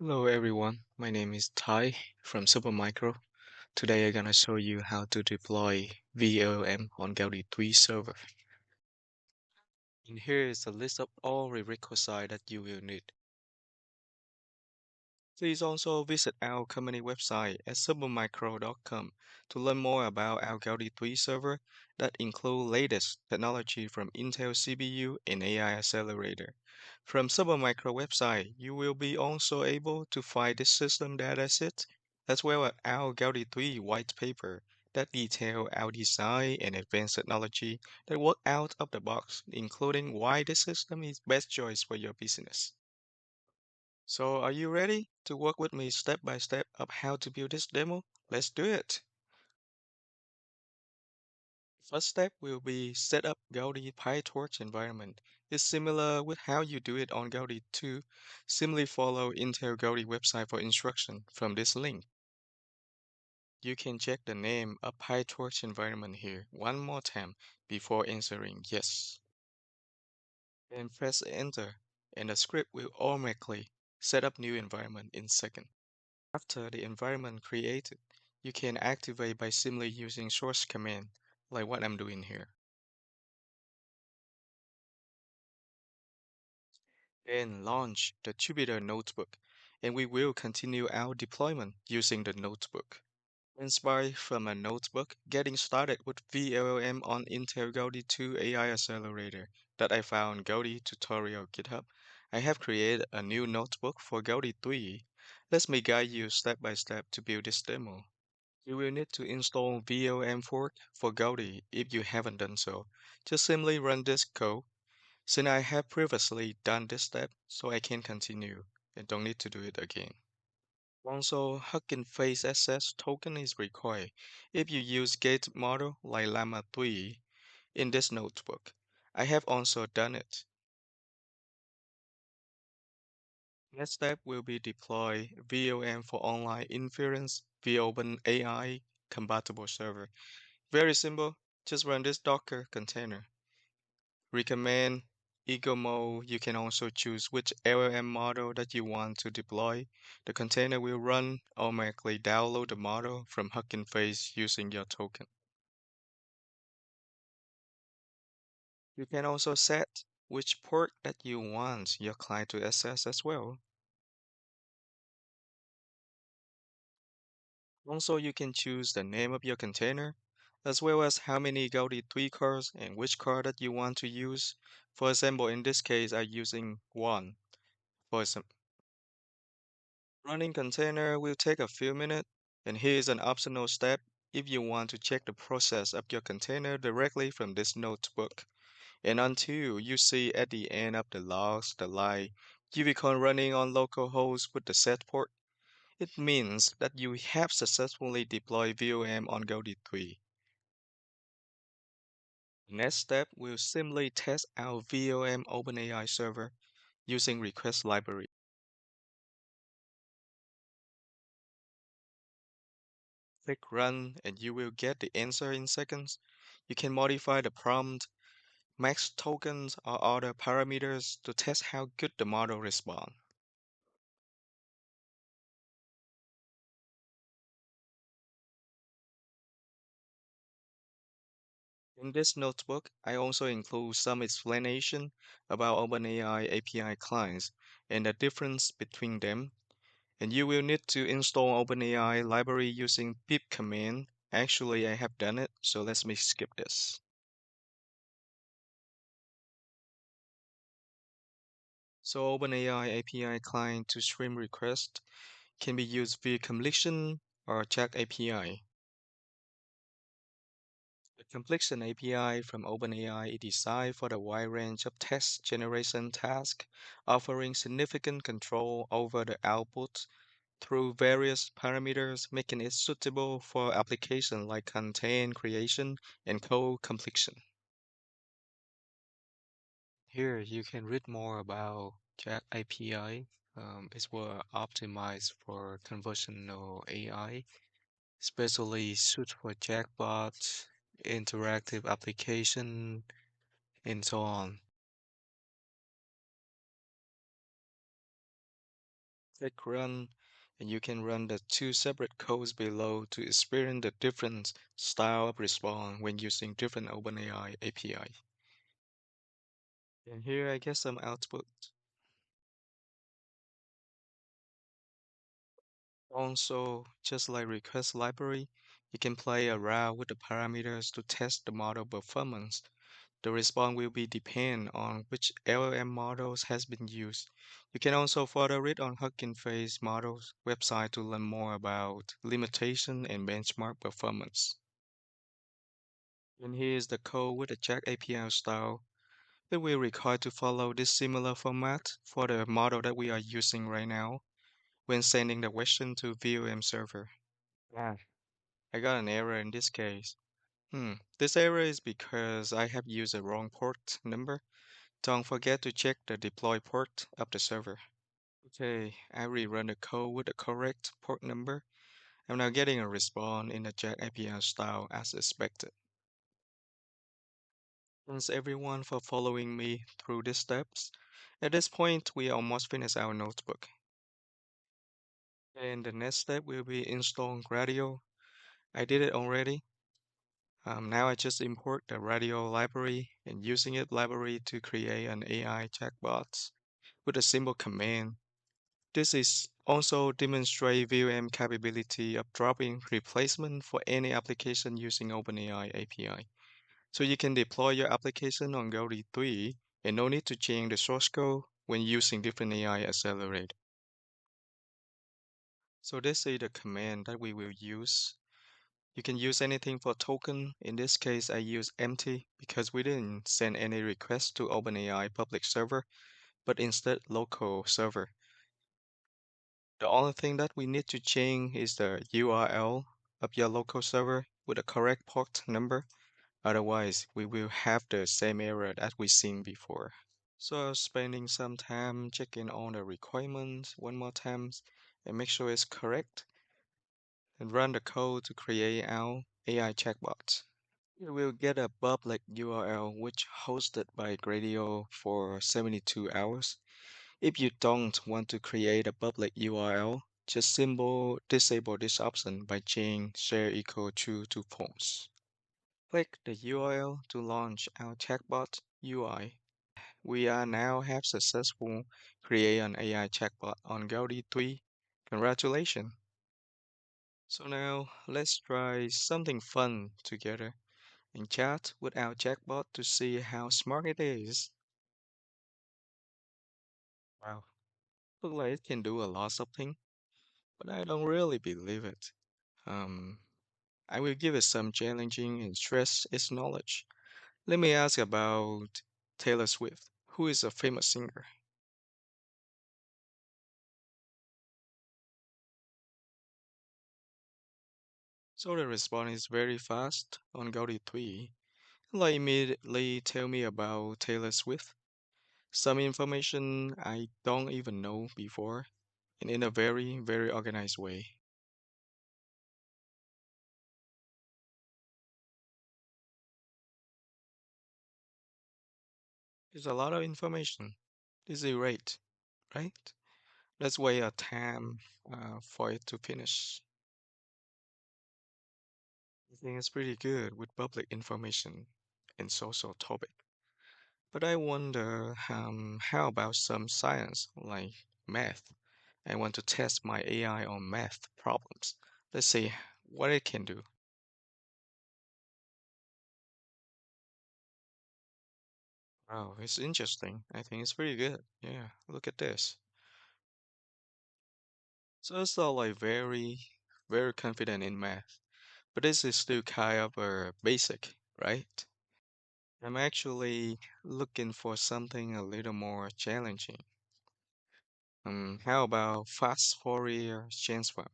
Hello everyone, my name is Tai from Supermicro. Today I'm gonna show you how to deploy vLLM on Gaudi 3 server. And here is a list of all prerequisites that you will need. Please also visit our company website at supermicro.com to learn more about our Gaudi 3 server that include latest technology from Intel CPU and AI accelerator. From Supermicro website, you will be also able to find the system dataset as well as our Gaudi 3 white paper that detail our design and advanced technology that work out of the box, including why the system is best choice for your business. So are you ready to work with me step by step of how to build this demo? Let's do it. First step will be set up Gaudi PyTorch environment. It's similar with how you do it on Gaudi 2. Simply follow Intel Gaudi website for instruction from this link. You can check the name of PyTorch environment here one more time before answering yes. And press enter, and the script will automatically set up new environment in seconds. After the environment created, you can activate by simply using source command, like what I'm doing here. Then launch the Jupyter Notebook, and we will continue our deployment using the notebook. Inspired from a notebook, getting started with vLLM on Intel Gaudi 2 AI Accelerator that I found Gaudi tutorial GitHub, I have created a new notebook for Gaudi 3. Let me guide you step by step to build this demo. You will need to install vLLM fork for Gaudi if you haven't done so. Just simply run this code. Since I have previously done this step, so I can continue and don't need to do it again. Also, Hugging Face Access token is required if you use gate model like Llama 3 in this notebook. I have also done it. Next step will be deploy vLLM for online inference via OpenAI compatible server. Very simple. Just run this Docker container. Recommend Eagle mode. You can also choose which LLM model that you want to deploy. The container will run automatically download the model from Hugging Face using your token. You can also set which port that you want your client to access as well. Also, you can choose the name of your container, as well as how many Gaudi 3 cars and which car that you want to use. For example, in this case, I'm using one. For example, running container will take a few minutes, and here is an optional step if you want to check the process of your container directly from this notebook. And until you see at the end of the logs the line Ubicon running on localhost with the set port, it means that you have successfully deployed vLLM on Gaudi 3. Next step will simply test our vLLM OpenAI server using request library. Click run and you will get the answer in seconds. You can modify the prompt, max tokens or other parameters to test how good the model responds. In this notebook, I also include some explanation about OpenAI API clients and the difference between them. And you will need to install OpenAI library using pip command. Actually, I have done it, so let me skip this. So OpenAI API client to stream request can be used via completion or check API. The completion API from OpenAI is designed for the wide range of text generation tasks, offering significant control over the output through various parameters, making it suitable for applications like content creation and code completion. Here you can read more about Chat API. It's well optimized for conversational AI, especially suited for chatbots, interactive application, and so on. Click run, and you can run the two separate codes below to experience the different style of response when using different OpenAI API. And here I get some output. Also, just like request library, you can play around with the parameters to test the model performance. The response will be depend on which LLM models has been used. You can also further read on Hugging Face Models website to learn more about limitation and benchmark performance. And here is the code with the Jack API style. It will require to follow this similar format for the model that we are using right now when sending the question to vLLM server. Yeah. I got an error in this case. This error is because I have used the wrong port number. Don't forget to check the deploy port of the server. Okay, I rerun the code with the correct port number. I'm now getting a response in the Jack API style as expected. Thanks everyone for following me through these steps. At this point, we almost finished our notebook. And the next step will be install Gradio. I did it already. Now I just import the radio library and using it library to create an AI chatbot with a simple command. This is also demonstrate vLLM capability of dropping replacement for any application using OpenAI API. So you can deploy your application on Gaudi 3 and no need to change the source code when using different AI accelerator. So this is the command that we will use. You can use anything for token. In this case, I use empty because we didn't send any request to OpenAI public server, but instead local server. The only thing that we need to change is the URL of your local server with the correct port number. Otherwise, we will have the same error that we seen before. So I'm spending some time checking on the requirements one more time and make sure it's correct and run the code to create our AI chatbot. You will get a public URL which hosted by Gradio for 72 hours. If you don't want to create a public URL, just simple disable this option by changing share equal true to false. Click the URL to launch our chatbot UI. We are now have successful create an AI chatbot on Gaudi 3. Congratulations. So now let's try something fun together and chat with our chatbot to see how smart it is. Wow. Look like it can do a lot of things, but I don't really believe it. Um, I will give it some challenging and stress its knowledge. Let me ask about Taylor Swift, who is a famous singer. So the response is very fast on Gaudi 3. Like immediately tell me about Taylor Swift. Some information I don't even know before, and in a very, very organized way. It's a lot of information. This is great, right? Let's wait a time for it to finish. I think it's pretty good with public information and social topic. But I wonder, how about some science like math? I want to test my AI on math problems. Let's see what it can do. Oh, it's interesting. I think it's pretty good. Yeah, look at this. So it's all like very, very confident in math. But this is still kind of a basic, right? I'm actually looking for something a little more challenging. How about fast Fourier transform,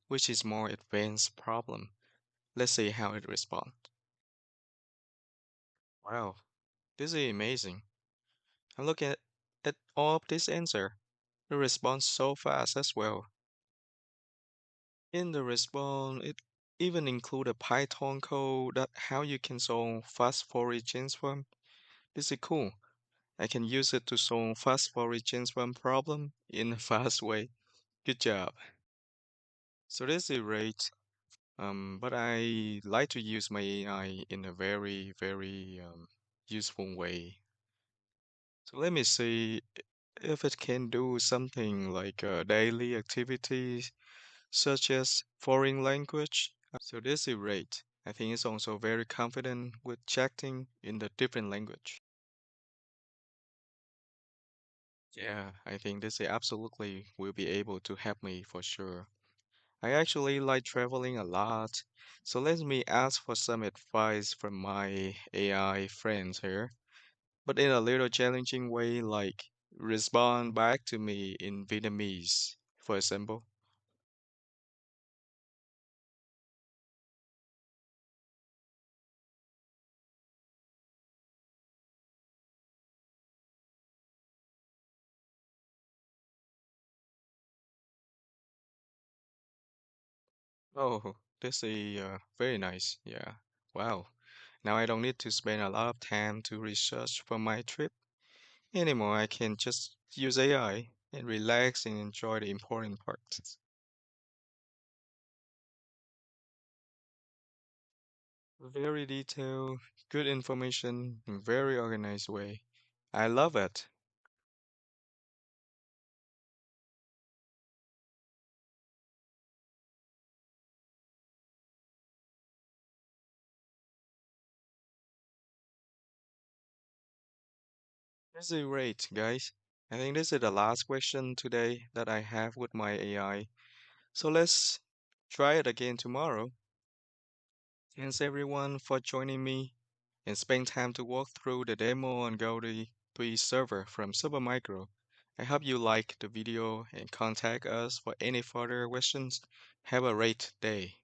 which is more advanced problem? Let's see how it responds. Wow, this is amazing. I'm looking at all of this answer. The response so fast as well. In the response, it even include a Python code that how you can solve fast Fourier transform. This is cool. I can use it to solve fast Fourier transform problem in a fast way. Good job. So this is great. But I like to use my AI in a very useful way. So let me see if it can do something like daily activities such as foreign language. So this is great. I think it's also very confident with chatting in the different language. Yeah, I think this is absolutely will be able to help me for sure. I actually like traveling a lot, so let me ask for some advice from my AI friends here, but in a little challenging way, like respond back to me in Vietnamese, for example. Oh, this is very nice. Yeah. Wow. Now I don't need to spend a lot of time to research for my trip anymore. I can just use AI and relax and enjoy the important parts. Very detailed, good information, in very organized way. I love it. This is great, guys. I think this is the last question today that I have with my AI. So let's try it again tomorrow. Thanks everyone for joining me and spend time to walk through the demo on Gaudi 3 server from Supermicro. I hope you like the video and contact us for any further questions. Have a great day.